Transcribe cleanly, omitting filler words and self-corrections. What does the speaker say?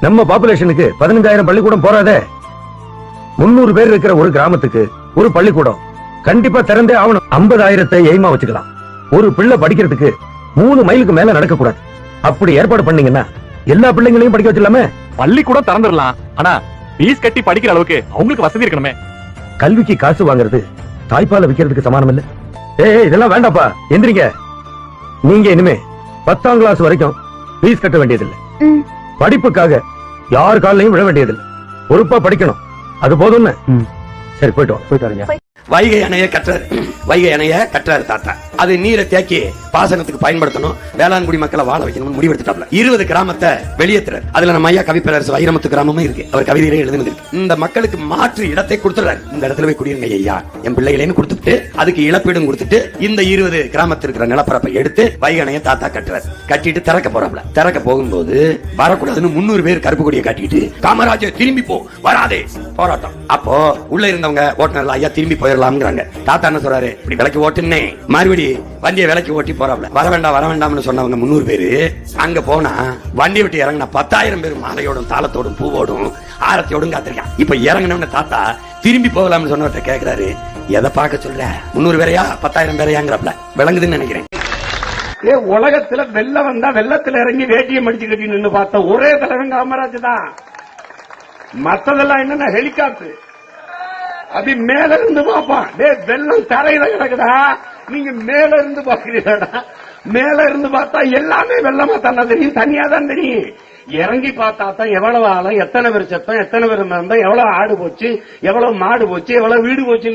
நம்ம பாப்புலேஷனுக்கு 15,000 பள்ளிக்கூடம் போறாதே. 300 பேர் இருக்கிற ஒரு கிராமத்துக்கு ஒரு பள்ளிக்கூடம் கண்டிப்பா திறந்தே ஆகணும். 50,000 எய்மா வச்சுக்கலாம். ஒரு பிள்ளை படிக்கிறதுக்கு 3 மைலுக்கு மேல நடக்க கூடாது. அப்படி ஏற்பாடு பண்ணீங்கன்னா எல்லா பிள்ளைங்களையும் படிக்க வச்சிடலாமே. பள்ளிக்கூடம் திறந்துடலாம், ஆனா ஃபீஸ் கட்டி படிக்கிற அளவுக்கு அவங்களுக்கு வசதி இருக்கணுமே. கல்விக்கு காசு வாங்குறது தாய்ப்பால விக்கிறதுக்கு சமானம் இல்ல. ஏய் இதெல்லாம் வேண்டாப்பா, எந்திரிங்க. நீங்க இனிமே 10ஆம் கிளாஸ் வரைக்கும் ஃபீஸ் கட்ட வேண்டியதில்லை. படிப்புக்காக யார் காலையும் விழ வேண்டியதில்லை. பொறுப்பா படிக்கணும், அது போதும்னு. சரி போயிட்டு வரீங்க. வைகை அணைய கற்றார், வைகை அணைய கற்றார் தாத்தா. அது நீரை தேக்கி பாசனத்துக்கு பயன்படுத்தணும், வேளாண்குடி மக்களை வாழ வைக்கணும் முடிவெடுத்துட்டாப்ல. 20 கிராமத்தை வெளியேற்றுறாரு. அதுல நம்ம ஐயா கவிப்பேரரசு வைரமுத்து கிராமமும் இருக்கு. அவர் கவிதையிலே எழுதுனது. இந்த மக்களுக்கு மாற்று இடத்தை கொடுத்துறாரு. இந்த இடத்துல போய் குடியிருங்க ஐயா, என் பிள்ளைகளேன்னு கொடுத்துட்டு அதுக்கு இழப்பீடும் கொடுத்துட்டு இந்த 20 கிராமத்தில் இருக்கிற நிலப்பரப்பை எடுத்து வைகை அணைய தாத்தா கட்டுறாரு. கட்டிட்டு திறக்க போறாப்ல. திறக்க போகும்போது வரக்கூடாதுன்னு 300 பேர் கருப்பு கொடியை கட்டிட்டு காமராஜர் திரும்பி போ வராதே போராட்டம். அப்போ உள்ள இருந்தவங்க ஓட்டுநர்ல ஐயா திரும்பி போயிடலாம்ங்கிறாங்க. தாத்தா என்ன சொல்றாரு, இப்படி விலைக்கு ஓட்டுனே மறுபடி வண்டியை விலைக்கு ஓட்டி போறாப்ல. வர வேண்டாம்னு சொன்னவங்க 300 பேரு அங்க போனா வண்டி விட்டு இறங்கின 10,000 பேர் மாலையோடும் தாளத்தோடும் பூவோடும் ஆரத்தியோடும் காத்திருக்கான். இப்ப இறங்கினவன தாத்தா திரும்பி போகலாம்னு சொன்னவர்கிட்ட கேட்கிறாரு, எதை பார்க்க சொல்ற, 300 பேரையா 10,000 பேரையாங்கிறப்பல விளங்குதுன்னு நினைக்கிறேன். உலகத்துல வெள்ளம் வந்தா வெள்ளத்துல இறங்கி வேட்டியை மடிச்சு கட்டி நின்று பார்த்த ஒரே தலைவன் காமராஜ் தான். மத்ததெல்லாம் என்னன்னா ஹெலிகாப்டர் அப்படி மேல இருந்து பாப்பான். வெள்ளம் தரையில கிடக்குதா, நீங்க மேல இருந்து பாக்குறீங்களா? மேல இருந்து பார்த்தா எல்லாமே வெள்ளமா தானே தெரியும், தனியா தான் தெரியும். இறங்கி பார்த்தா தான் எவ்வளவு ஆழம், எத்தனை பேர் சத்தம், எத்தனை பேர் மறந்தோம், எவ்வளவு ஆடு போச்சு, எவ்வளவு மாடு போச்சு, எவ்வளவு வீடு போச்சு